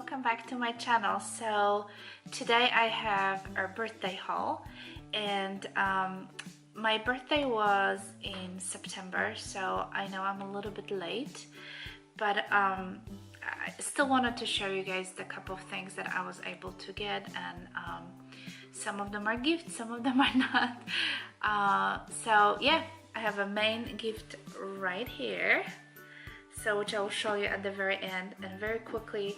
welcome back to my channel. So today I have a birthday haul, and my birthday was in September, so I know I'm a little bit late, but I still wanted to show you guys the couple of things that I was able to get, and some of them are gifts, some of them are not. So yeah, I have a main gift right here, so which I will show you at the very end, and very quickly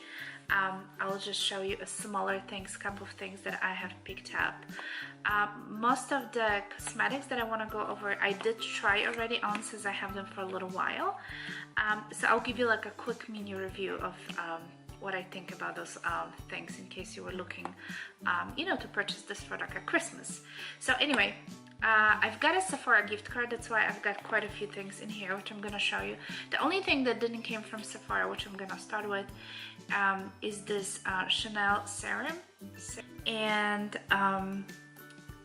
I'll just show you a smaller things, couple of things that I have picked up. Most of the cosmetics that I want to go over I did try already on, since I have them for a little while. So I'll give you like a quick mini review of what I think about those things, in case you were looking you know, to purchase this for like a Christmas. So anyway, I've got a Sephora gift card, that's why I've got quite a few things in here which I'm gonna show you. The only thing that didn't came from Sephora, which I'm gonna start with, is this Chanel serum, and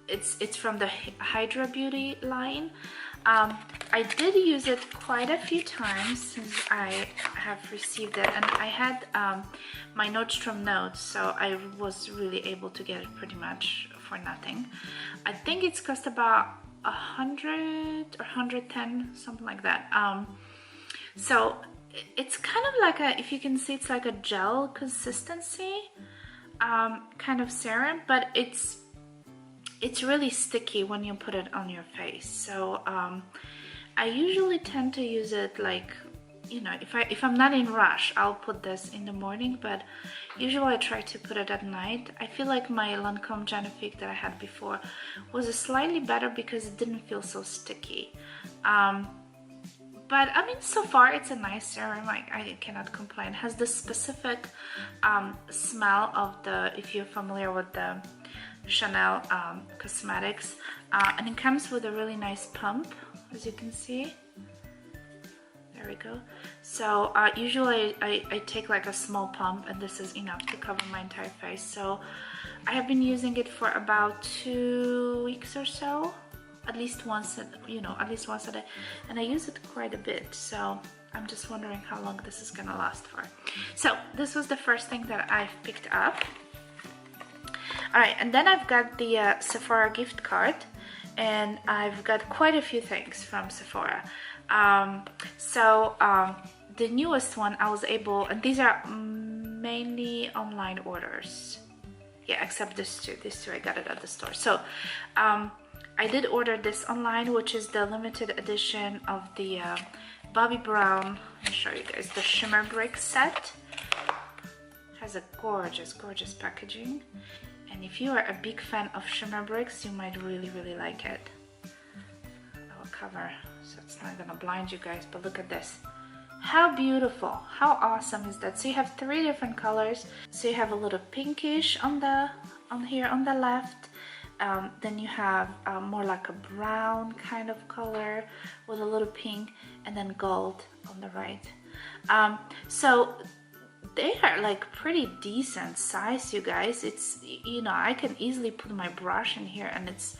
it's from the Hydra Beauty line. I did use it quite a few times since I have received it, and I had my Nordstrom notes, so I was really able to get it pretty much for nothing. I think it's cost about 100 or 110, something like that. So it's kind of like a, if you can see, it's like a gel consistency kind of serum, but it's really sticky when you put it on your face. So I usually tend to use it, like, you know, if I'm not in rush, I'll put this in the morning, but usually I try to put it at night. I feel like my Lancome Genifique that I had before was slightly better because it didn't feel so sticky. But I mean, so far it's a nice serum. I cannot complain. It has this specific smell of the, if you're familiar with the Chanel cosmetics, and it comes with a really nice pump, as you can see. There we go. So usually I take like a small pump, and this is enough to cover my entire face. So I have been using it for about 2 weeks or so, at least once, at least once a day, and I use it quite a bit. So I'm just wondering how long this is gonna last for. So this was the first thing that I've picked up. Alright, and then I've got the Sephora gift card, and I've got quite a few things from Sephora. The newest one I was able, and these are mainly online orders. Yeah, except this two I got it at the store. So I did order this online, which is the limited edition of the Bobbi Brown, let me show you guys, the Shimmer Brick set. Has a gorgeous packaging, and if you are a big fan of shimmer bricks, you might really like it. I will cover so it's not gonna blind you guys, but look at this. How beautiful, how awesome is that? So you have 3 different colors. So you have a little pinkish on here on the left, then you have more like a brown kind of color with a little pink, and then gold on the right. So they are like pretty decent size, you guys. It's, you know, I can easily put my brush in here, and it's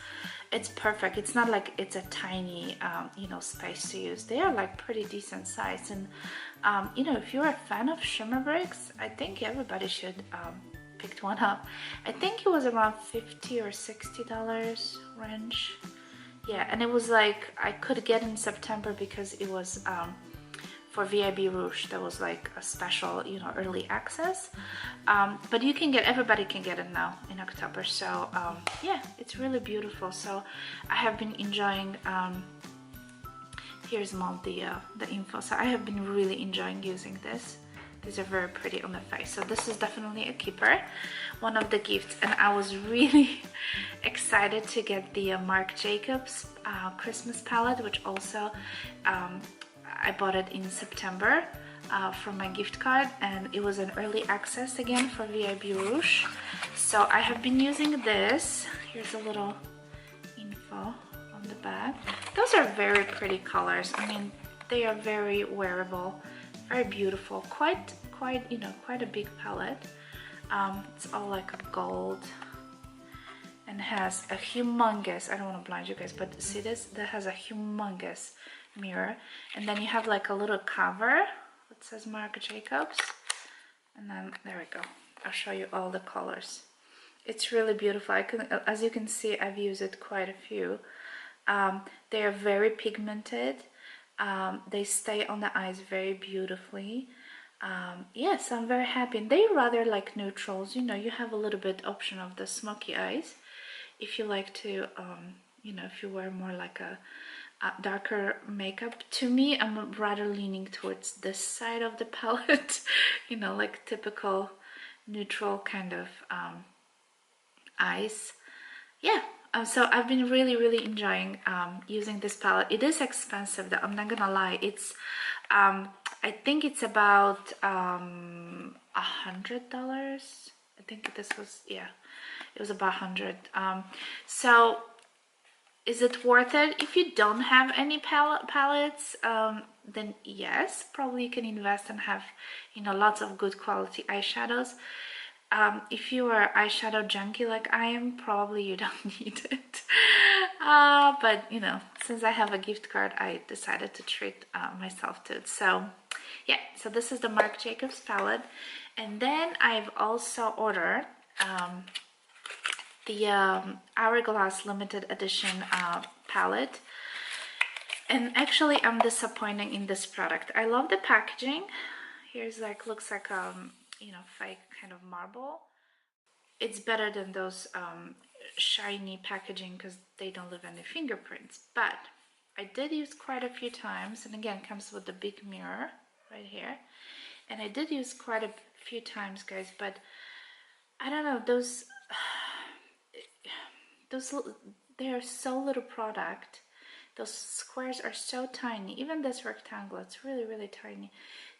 perfect. It's not like it's a tiny you know, space to use. They are like pretty decent size, and you know, if you're a fan of shimmer bricks, I think everybody should pick one up. I think it was around $50 or $60 range. Yeah, and it was like I could get in September because it was for VIB Rouge. There was like a special, you know, early access, but you can get, everybody can get it now in October. So yeah, it's really beautiful. So I have been enjoying, here's more of the info. So I have been really enjoying using this. These are very pretty on the face. So this is definitely a keeper, one of the gifts. And I was really excited to get the Marc Jacobs Christmas palette, which also I bought it in September from my gift card, and it was an early access again for VIB Rouge. So I have been using this. Here's a little info on the back. Those are very pretty colors. I mean, they are very wearable, very beautiful, quite you know, quite a big palette. It's all like a gold, and has a humongous, I don't want to blind you guys, but see this, that has a humongous mirror, and then you have like a little cover that says Marc Jacobs, And then there we go. I'll show you all the colors. It's really beautiful. As you can see, I've used it quite a few. They are very pigmented. They stay on the eyes very beautifully. Yes, I'm very happy. And they're rather like neutrals. You know, you have a little bit option of the smoky eyes. If you like to, you know, if you wear more like a darker makeup. To me, I'm rather leaning towards this side of the palette. You know, like typical neutral kind of eyes. Yeah, so I've been really enjoying using this palette. It is expensive though, I'm not gonna lie. It's I think it's about $100. I think this was, yeah, it was about 100. So is it worth it? If you don't have any palettes, then yes, probably you can invest and have, you know, lots of good quality eyeshadows. If you are eyeshadow junkie like I am, probably you don't need it. But you know, since I have a gift card, I decided to treat myself to it. So yeah, so this is the Marc Jacobs palette. And then I've also ordered the Hourglass limited edition palette. And actually I'm disappointed in this product. I love the packaging. Here's like, looks like you know, fake kind of marble. It's better than those shiny packaging because they don't leave any fingerprints. But I did use quite a few times, and again, comes with the big mirror right here. And I did use quite a few times, guys, but I don't know, those they are so little product. Those squares are so tiny. Even this rectangle, it's really tiny,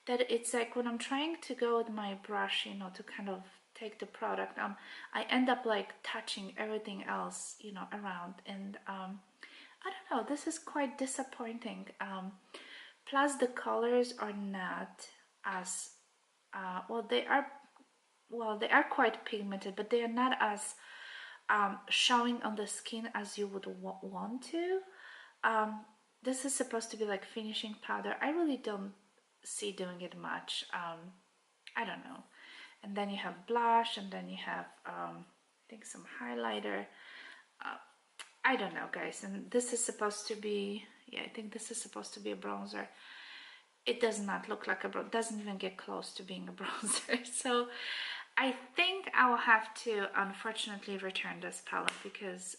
that it's like when I'm trying to go with my brush, you know, to kind of take the product, I end up like touching everything else, you know, around. And I don't know, this is quite disappointing. Plus the colors are not as they are quite pigmented, but they are not as showing on the skin as you would want to. This is supposed to be like finishing powder. I really don't see doing it much. I don't know. And then you have blush, and then you have I think some highlighter. I don't know, guys. And this is supposed to be, yeah, I think this is supposed to be a bronzer. It does not look like a bronzer. Doesn't even get close to being a bronzer. So I think I will have to unfortunately return this palette because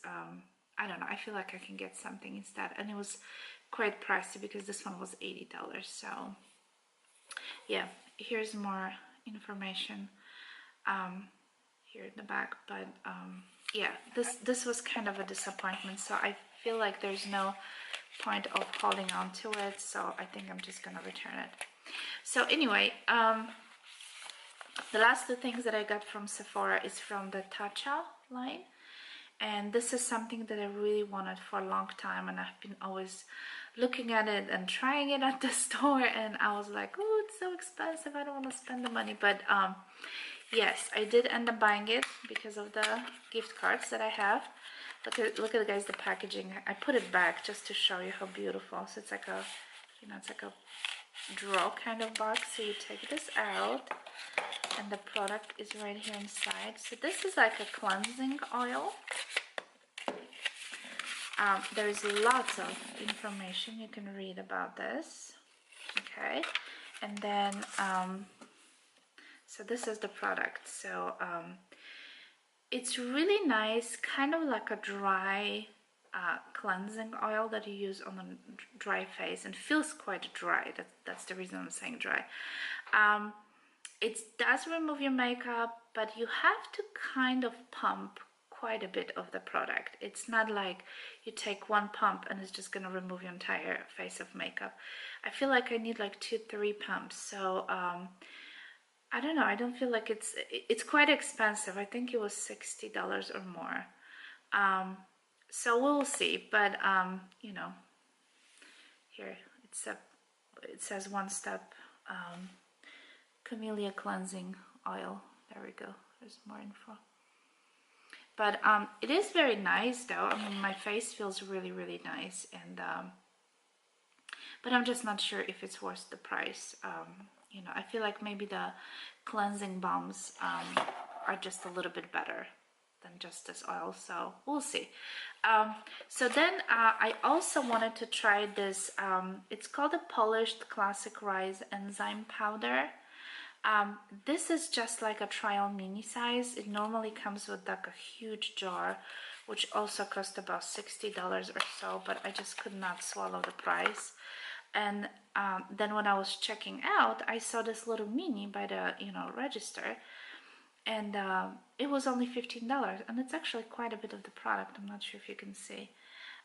I don't know, I feel like I can get something instead. And it was quite pricey because this one was $80. So yeah, here's more information here in the back. But yeah, this was kind of a disappointment. So I feel like there's no point of holding on to it. So I think I'm just gonna return it. So anyway, the last two things that I got from Sephora is from the Tatcha line. And this is something that I really wanted for a long time, and I've been always looking at it and trying it at the store, and I was like, oh, it's so expensive, I don't want to spend the money. But yes, I did end up buying it because of the gift cards that I have. Look at guys, the packaging. I put it back just to show you how beautiful. So it's like a, you know, it's like a draw kind of box. So you take this out, and the product is right here inside. So this is like a cleansing oil. There's lots of information you can read about this. Okay, and then so this is the product. So it's really nice, kind of like a dry cleansing oil that you use on a dry face, and feels quite dry. That's the reason I'm saying dry. It does remove your makeup, but you have to kind of pump quite a bit of the product. It's not like you take one pump and it's just gonna remove your entire face of makeup. I feel like I need like 2-3 pumps. So I don't know, I don't feel like it's quite expensive. I think it was $60 or more. So we'll see. But you know, here it says 1-step Camellia cleansing oil. There we go, there's more info. But it is very nice though. I mean, my face feels really nice. And but I'm just not sure if it's worth the price. you know, I feel like maybe the cleansing balms are just a little bit better than just this oil, so we'll see. So then I also wanted to try this, it's called a Polished Classic Rice Enzyme Powder. This is just like a trial mini size. It normally comes with like a huge jar, which also cost about $60 or so, but I just could not swallow the price. And then when I was checking out, I saw this little mini by the, you know, register, and it was only $15, and it's actually quite a bit of the product. I'm not sure if you can see,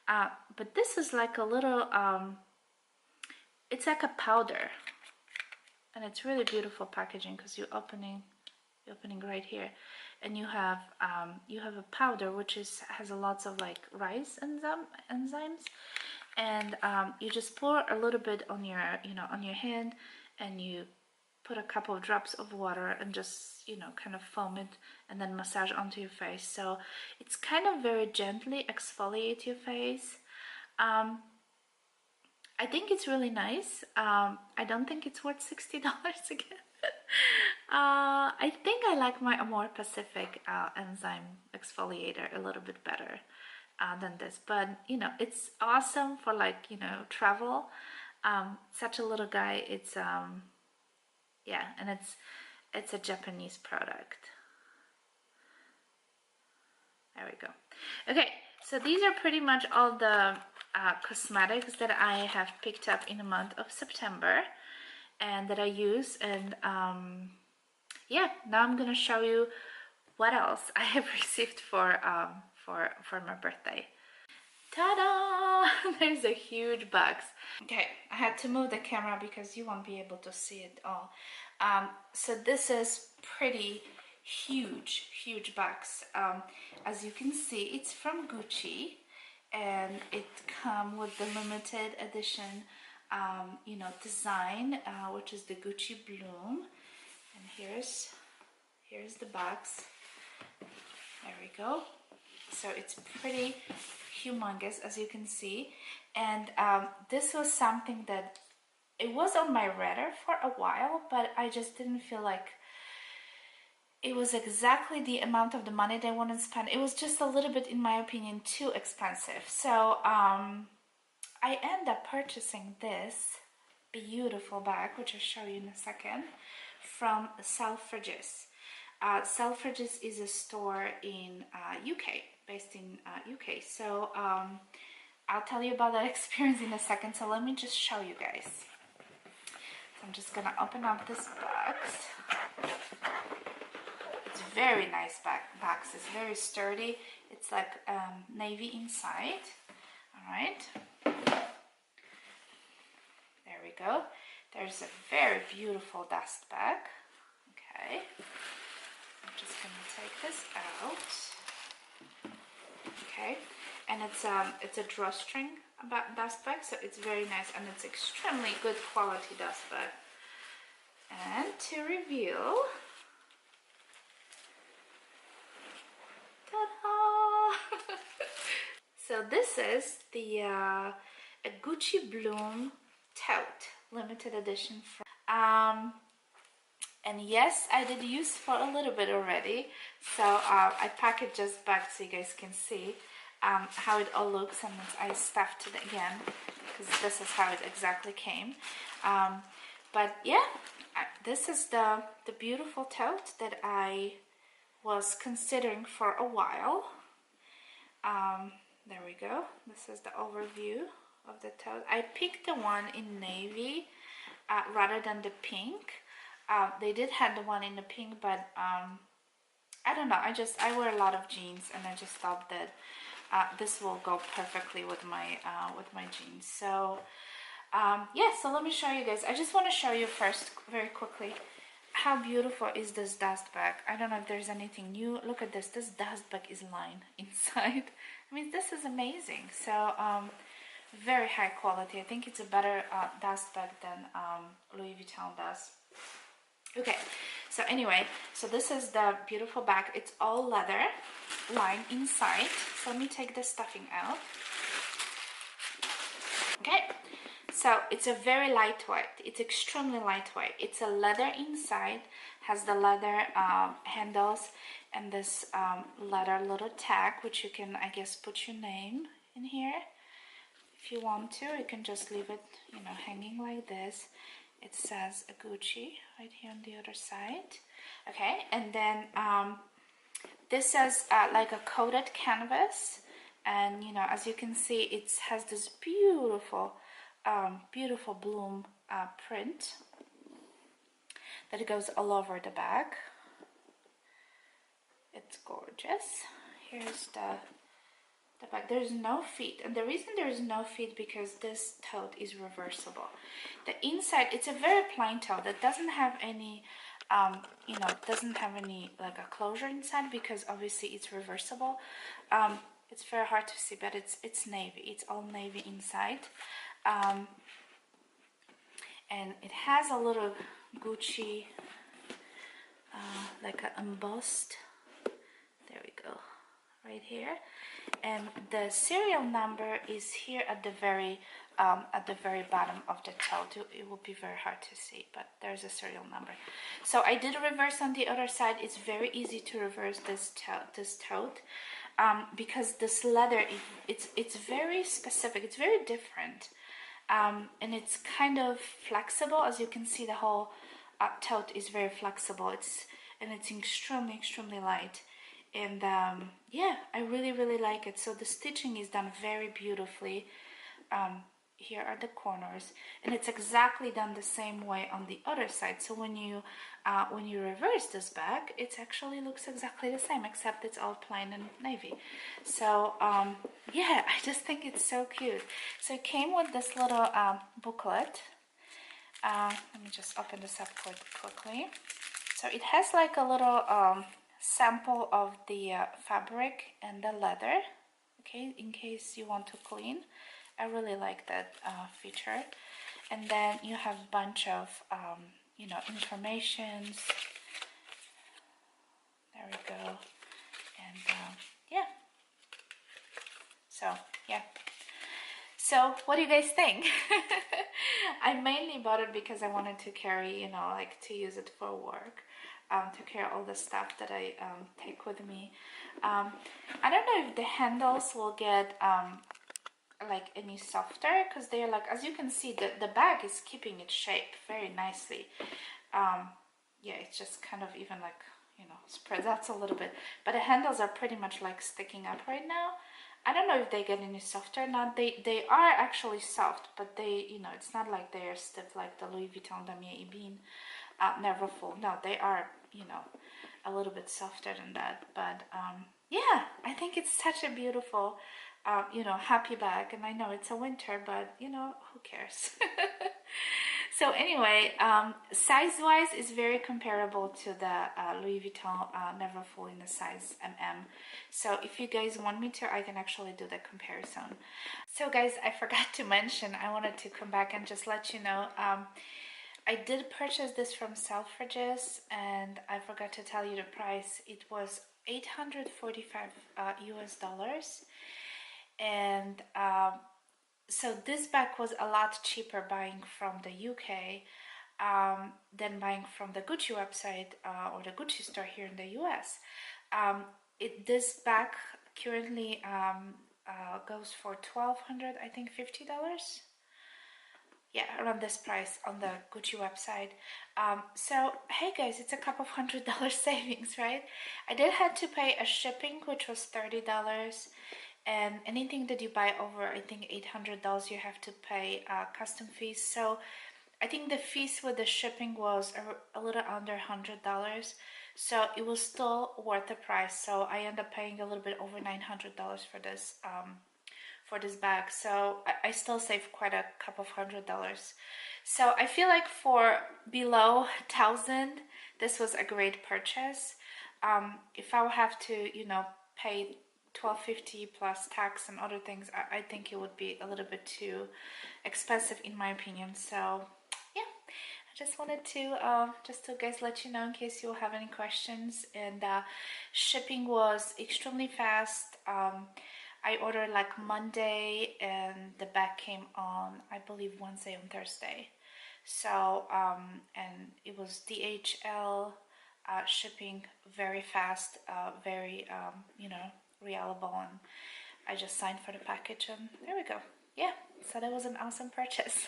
but this is like a little, it's like a powder, and it's really beautiful packaging because you're opening right here, and you have a powder which has lots of like rice enzymes, and you just pour a little bit on your, you know, on your hand, and you put a couple of drops of water and just, you know, kind of foam it and then massage onto your face. So it's kind of very gently exfoliate your face. I think it's really nice. I don't think it's worth $60 again. I think I like my Amore Pacific enzyme exfoliator a little bit better than this, but you know, it's awesome for, like, you know, travel. Such a little guy. It's yeah, and it's a Japanese product. There we go. Okay, so these are pretty much all the cosmetics that I have picked up in the month of September and that I use. And yeah, now I'm gonna show you what else I have received for my birthday. Ta-da! There's a huge box. Okay, I had to move the camera because you won't be able to see it all. So this is pretty huge box. As you can see, it's from Gucci, and it comes with the limited edition, you know, design, which is the Gucci Bloom. And here's the box. There we go. So it's pretty humongous, as you can see, and this was something that it was on my radar for a while, but I just didn't feel like it was exactly the amount of the money they wanted to spend. It was just a little bit, in my opinion, too expensive. So I ended up purchasing this beautiful bag, which I'll show you in a second, from Selfridges. Selfridges is a store in UK, based in UK. So I'll tell you about that experience in a second. So let me just show you guys. So I'm just gonna open up this box. It's very nice box. It's very sturdy. It's like navy inside. All right. There we go. There's a very beautiful dust bag. Okay. I'm just gonna take this out. Okay, and it's a drawstring dust bag, so it's very nice, and it's extremely good quality dust bag. And to reveal, ta-da! So this is the a Gucci Bloom tote, limited edition. And yes, I did use for a little bit already, so I packed it just back so you guys can see how it all looks, and I stuffed it again because this is how it exactly came. But yeah, this is the beautiful tote that I was considering for a while. There we go. This is the overview of the tote. I picked the one in navy rather than the pink. They did have the one in the pink, but I don't know. I wear a lot of jeans, and I just thought that this will go perfectly with my jeans. So yeah. So let me show you guys. I just want to show you first, very quickly, how beautiful is this dust bag. I don't know if there's anything new. Look at this. This dust bag is lined inside. I mean, this is amazing. So very high quality. I think it's a better dust bag than Louis Vuitton does. Okay, so anyway, so this is the beautiful bag. It's all leather lined inside. So let me take the stuffing out. Okay, So it's a very lightweight. It's extremely lightweight. It's a leather inside, has the leather handles, and this leather little tag, which you can, I guess, put your name in here. If you want to, you can just leave it, you know, hanging like this. It says Gucci right here on the other side. Okay, and then this says like a coated canvas, and you know, as you can see, it has this beautiful, beautiful bloom print that goes all over the back. It's gorgeous. Here's the back. There's no feet, and the reason there's no feet because this tote is reversible. The inside, it's a very plain tote that doesn't have any you know, doesn't have any like a closure inside because obviously it's reversible. It's very hard to see, but it's navy. It's all navy inside, and it has a little Gucci like a embossed, there we go, right here, and the serial number is here at the very bottom of the tote. It will be very hard to see, but there's a serial number. So I did reverse on the other side. It's very easy to reverse this tote because this leather, it's very specific. It's very different, and it's kind of flexible. As you can see, the whole tote is very flexible. It's extremely light, and yeah, I really like it. So the stitching is done very beautifully. Here are the corners, and it's exactly done the same way on the other side. So when you reverse this back, it actually looks exactly the same, except it's all plain and navy. So yeah, I just think it's so cute. So it came with this little booklet. Let me just open this up quickly. So it has like a little sample of the fabric and the leather, okay, in case you want to clean. I really like that feature. And then you have a bunch of you know, informations. There we go. And yeah, so yeah. So what do you guys think? I mainly bought it because I wanted to carry, you know, like to use it for work, to carry all the stuff that I take with me. I don't know if the handles will get like any softer, because they're like, as you can see, the bag is keeping its shape very nicely. Yeah, it's just kind of even like, you know, spreads out a little bit, but the handles are pretty much like sticking up right now. I don't know if they get any softer or not. They are actually soft, but they, you know, it's not like they're stiff like the Louis Vuitton Damier Ebene Neverfull. No, they are, you know, a little bit softer than that. But yeah, I think it's such a beautiful you know, happy bag. And I know it's a winter, but you know, who cares? So anyway, size-wise is very comparable to the Louis Vuitton Neverfull in the size MM. So if you guys want me to, I can actually do the comparison. So guys, I forgot to mention, I wanted to come back and just let you know, I did purchase this from Selfridges, and I forgot to tell you the price. It was $845 US, and so this bag was a lot cheaper buying from the UK than buying from the Gucci website or the Gucci store here in the US. This bag currently goes for $1,200, I think $50. Yeah, around this price on the Gucci website. So hey guys, it's a couple of $100 savings, right? I did have to pay a shipping, which was $30. And anything that you buy over, I think $800, you have to pay custom fees. So I think the fees with the shipping was a little under $100. So it was still worth the price. So I ended up paying a little bit over $900 for this bag. So I still saved quite a couple of $100. So I feel like for below 1,000, this was a great purchase. If I would have to, you know, pay $1,250 plus tax and other things, I think it would be a little bit too expensive in my opinion. So yeah, I just wanted to guys let you know in case you have any questions. And shipping was extremely fast. I ordered like Monday and the bag came on, I believe, Wednesday and Thursday. So and it was DHL shipping, very fast, very you know, reliable, and I just signed for the package and there we go. Yeah, so that was an awesome purchase.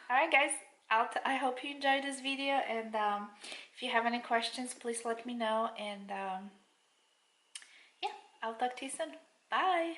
Alright guys, I hope you enjoyed this video, and if you have any questions, please let me know, and yeah, I'll talk to you soon. Bye!